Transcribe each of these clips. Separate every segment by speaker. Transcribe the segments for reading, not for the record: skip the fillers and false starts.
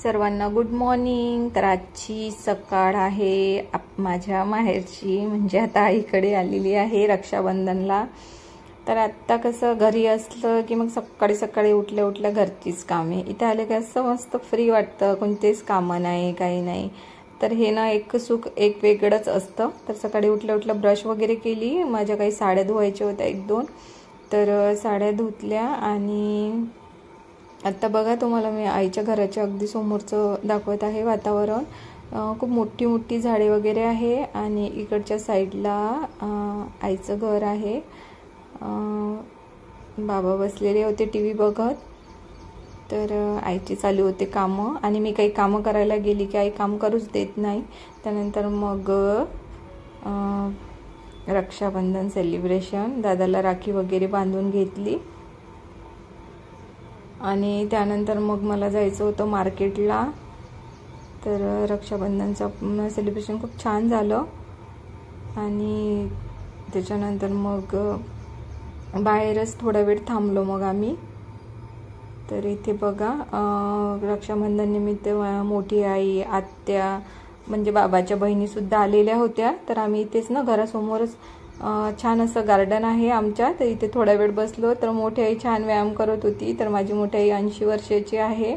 Speaker 1: सर्वांना good morning. तर आजची सकाळ आहे माझ्या माहेरची, म्हणजे आता आईकडे आलेली आहे रक्षाबंधनला। तर आत्ता कसं घरी असलं की मग सकाळी सकाळी उठल्या उठल्या घरचीच कामे, इथे आले की असं मस्त फ्री वाटतं, कोणतेच कामं नाही काही नाही। तर हे ना एक सुख एक वेगळंच असतं। तर सकाळी उठल्या उठल्या ब्रश वगैरे केली, माझ्या काही साड्या धुवायच्या होत्या एक दोन, तर साड्या धुतल्या। आणि आता बघा तुम्हाला मी आईच्या घराच्या अगदी समोरचं दाखवत आहे वातावरण। खूप मोठी मोठी झाडे वगैरे आहे आणि इकडच्या साईडला आईचं घर आहे। बाबा बसलेले होते टीव्ही बघत, तर आईची चालू होते कामं आणि मी काही कामं करायला गेली की आई काम करूच देत नाही। त्यानंतर मग रक्षाबंधन सेलिब्रेशन, दादाला राखी वगैरे बांधून घेतली आणि त्यानंतर मग मला जायचं होतं मार्केटला। तर रक्षाबंधनचं सेलिब्रेशन खूप छान झालं आणि त्याच्यानंतर मग बाहेरच थोडा वेळ थांबलो मग आम्ही। तर इथे बघा रक्षाबंधन निमित्त मोठी आई, आत्या म्हणजे बाबाच्या बहिणीसुद्धा आलेल्या होत्या। तर आम्ही इथेच ना घरासमोरच छान असं गार्डन आहे आमच्या, तर इथे थोडा वेळ बसलो। तर मोठी आई छान व्यायाम करत होती। तर माझी मोठी आई 80 वर्षाची आहे,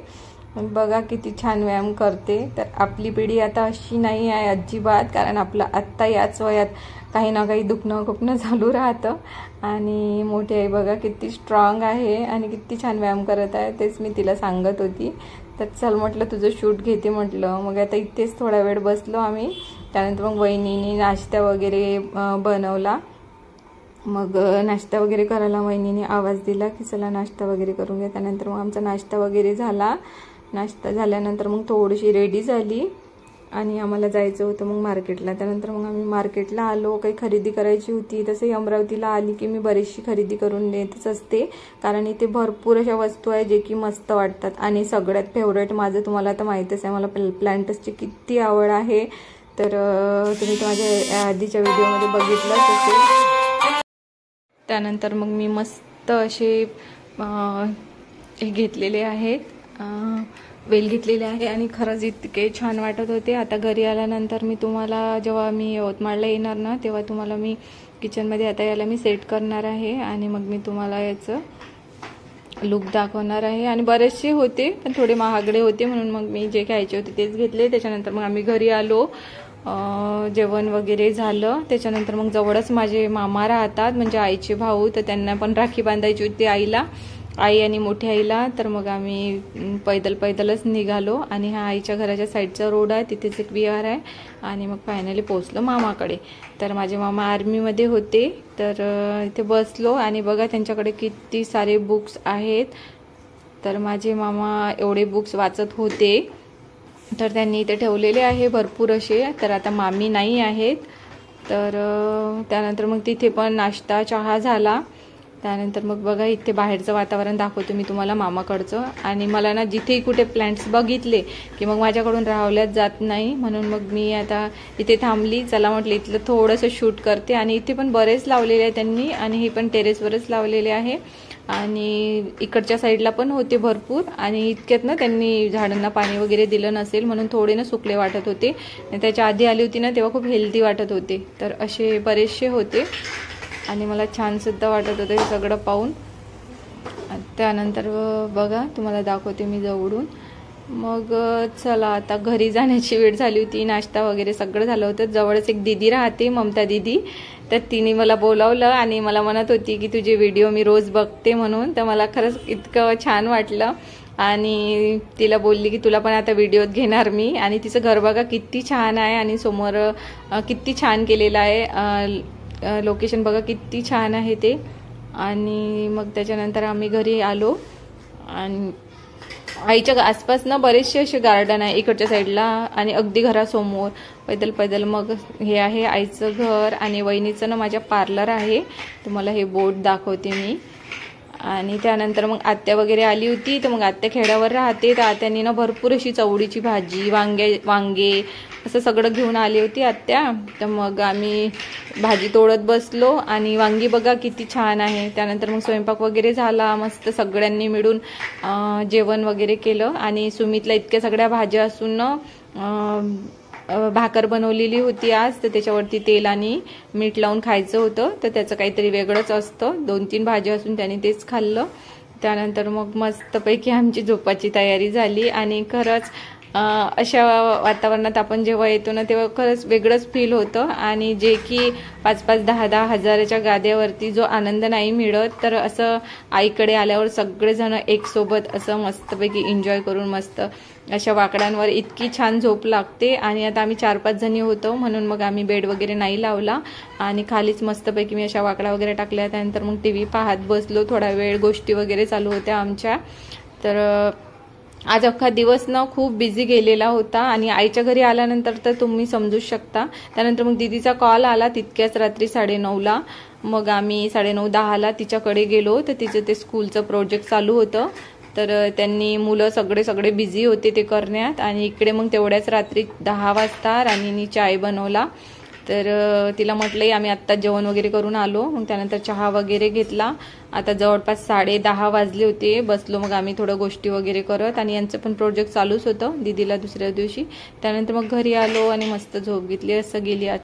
Speaker 1: बघा किती छान व्यायाम करते। तर आपली पिढी आता अशी नाही आहे अजिबात, कारण आपलं आत्ता याच वयात काही ना काही दुखणं खुपणं चालू राहतं। आणि मोठी आई बघा किती स्ट्रॉंग आहे आणि किती छान व्यायाम करत आहे, तेच मी तिला सांगत होती। तर चल म्हटलं तुझं शूट घेते म्हटलं। मग आता इथेच थोडा वेळ बसलो आम्ही। त्यानंतर मग वहिनीने नाश्ता वगैरे बनवला। मग नाश्ता वगैरे करायला वहिनीने आवाज दिला की चला नाश्ता वगैरे करून घ्या। त्यानंतर मग आमचा नाश्ता वगैरे झाला। नाश्ता झाल्यानंतर मग थोडीशी रेडी झाली आणि आम्हाला जायचं होतं मग मार्केटला। त्यानंतर मग आम्ही मार्केटला आलो, काही खरेदी करायची होती। तसंही अमरावतीला आली की मी बरीचशी खरेदी करून देतच असते, कारण इथे भरपूर अशा वस्तू आहे जे की मस्त वाटतात। आणि सगळ्यात फेवरेट माझं तुम्हाला तर माहीतच आहे, मला प्लांटसची किती आवड आहे। तर तुम्ही तर माझ्या आधीच्या व्हिडिओमध्ये बघितलंच असेल। त्यानंतर मग मी मस्त असे हे घेतलेले आहेत, वेल घेतलेले आहे आणि खरंच इतके छान वाटत होते। आता घरी आल्यानंतर मी तुम्हाला, जेव्हा मी यवतमाळला येणार ना तेव्हा तुम्हाला मी किचनमध्ये आता याला मी सेट करणार आहे आणि मग मी तुम्हाला याचं लुक दाखवणार आहे। आणि बरेचसे होते पण थोडे महागडे होते, म्हणून मग मी जे घ्यायचे होते तेच घेतले। त्याच्यानंतर मग आम्ही घरी आलो, जेवण वगैरे झालं। त्याच्यानंतर मग जवळच माझे मामा राहतात, म्हणजे आईचे भाऊ, तर त्यांना पण राखी बांधायची होती आईला, आई आणि मोठी आईला। तर मग आम्ही पैदलच निघालो आणि हा आईच्या घराच्या साईडचा रोड आहे, तिथेच एक विहार आहे आणि मग फायनली पोहोचलो मामाकडे। तर माझे मामा आर्मीमध्ये होते, तर इथे बसलो आणि बघा त्यांच्याकडे किती सारे बुक्स आहेत। तर माझे मामा एवढे बुक्स वाचत होते, तर त्यांनी इथे ठेवलेले आहे भरपूर असे। तर आता मामी नाही आहेत, तर त्यानंतर मग तिथे पण नाश्ता चहा झाला। त्यानंतर मग बघा इथे बाहेरचं वातावरण दाखवतो मी तुम्हाला मामाकडचं। आणि मला ना जिथेही कुठे प्लांट्स बघितले की मग माझ्याकडून राहवल्याच जात नाही, म्हणून मग मी आता इथे थांबली। चला म्हटलं इथलं थोडंसं शूट करते। आणि इथे पण बरेच लावलेले आहे त्यांनी, आणि हे पण टेरेसवरच लावलेले आहे आणि इकडच्या साईडला पण होते भरपूर। आणि इतक्यात ना त्यांनी झाडांना पाणी वगैरे दिलं नसेल, म्हणून थोडे ना सुकले वाटत होते। त्याच्या आधी आली होती ना तेव्हा खूप हेल्दी वाटत होते। तर असे बरेचसे होते आणि मला छानसुद्धा वाटत होतं हे सगळं पाहून। त्यानंतर बघा तुम्हाला दाखवते मी जवळून। मग चला आता घरी जाण्याची वेळ झाली होती, नाश्ता वगैरे सगळं झालं होतं। जवळच एक दीदी राहते, ममता दीदी, तर तिने मला बोलावलं आणि मला म्हणत होती की तुझे व्हिडिओ मी रोज बघते म्हणून। तर मला खरंच इतकं छान वाटलं आणि तिला बोलली की तुला पण आता व्हिडिओत घेणार मी। आणि तिचं घर बघा किती छान आहे आणि समोर किती छान केलेलं आहे, लोकेशन बघा किती छान आहे ते। आणि मग त्याच्यानंतर आम्ही घरी आलो आणि आईच्या आसपास ना बरेचसे असे गार्डन आहे इकडच्या साईडला आणि अगदी घरासमोर पैदल मग हे आहे आईचं घर। आणि वहिनीचं ना माझ्या पार्लर आहे, तुम्हाला हे बोर्ड दाखवते मी। आणि त्यानंतर मग आत्या वगैरे आली होती, तर मग आत्या खेड्यावर राहते, तर आत्यानी ना भरपूर अशी चवळीची भाजी, वांगे असं सगळं घेऊन आली होती आत्या. तर मग आम्ही भाजी तोडत बसलो आणि वांगी बघा किती छान आहे. त्यानंतर मग स्वयंपाक वगैरे झाला, मस्त सगळ्यांनी मिळून जेवण वगैरे केलं. आणि सुमितला इतक्या सगळ्या भाज्या असून ना भाकर बनवलेली होती आज, तर त्याच्यावरती तेल आणि मीठ लावून खायचं होतं, तर त्याचं काहीतरी वेगळंच असतं. 2-3 भाज्या असून त्याने तेच खाल्लं. त्यानंतर मग मस्तपैकी आमची झोपाची तयारी झाली. आणि खरंच अशा वातावरणात आपण जेव्हा येतो ना, तेव्हा खरंच वेगळंच फील होतं. आणि जे की 5-5, 10-10 हजाराच्या गाद्यावरती जो आनंद नाही मिळत, तर असं आईकडे आल्यावर सगळेजण एकसोबत असं मस्तपैकी एन्जॉय करून मस्त अशा वाकडांवर इतकी छान झोप लागते. आणि आता आम्ही 4-5 जणी होतो, म्हणून मग आम्ही बेड वगैरे नाही लावला आणि खालीच मस्तपैकी मी अशा वाकड्या वगैरे टाकल्या. त्यानंतर मग TV पाहत बसलो थोडा वेळ, गोष्टी वगैरे चालू होत्या आमच्या. तर आज अख्खा दिवस ना खूप बिझी गेलेला होता. आणि आईच्या घरी आल्यानंतर तर तुम्ही समजूच शकता. त्यानंतर मग दीदीचा कॉल आला तितक्याच रात्री 9:30ला. मग आम्ही 9:30-10ला तिच्याकडे गेलो, तर तिचं ते स्कूलचं प्रोजेक्ट चालू होतं, तर त्यांनी मुलं सगळे बिझी होते ते करण्यात. आणि इकडे मग तेवढ्याच रात्री 10 वाजता राणीनी चाय बनवला. तर तिला म्हटलंय आम्ही आत्ता जेवण वगैरे करून आलो. मग त्यानंतर चहा वगैरे घेतला. आता जवळपास 10:30 वाजले होते. बसलो मग आम्ही थोडं गोष्टी वगैरे करत. आणि यांचं पण प्रोजेक्ट चालूच होतं दीदीला दुसऱ्या दिवशी. त्यानंतर मग घरी आलो आणि मस्त झोप घेतली. असं गेली आज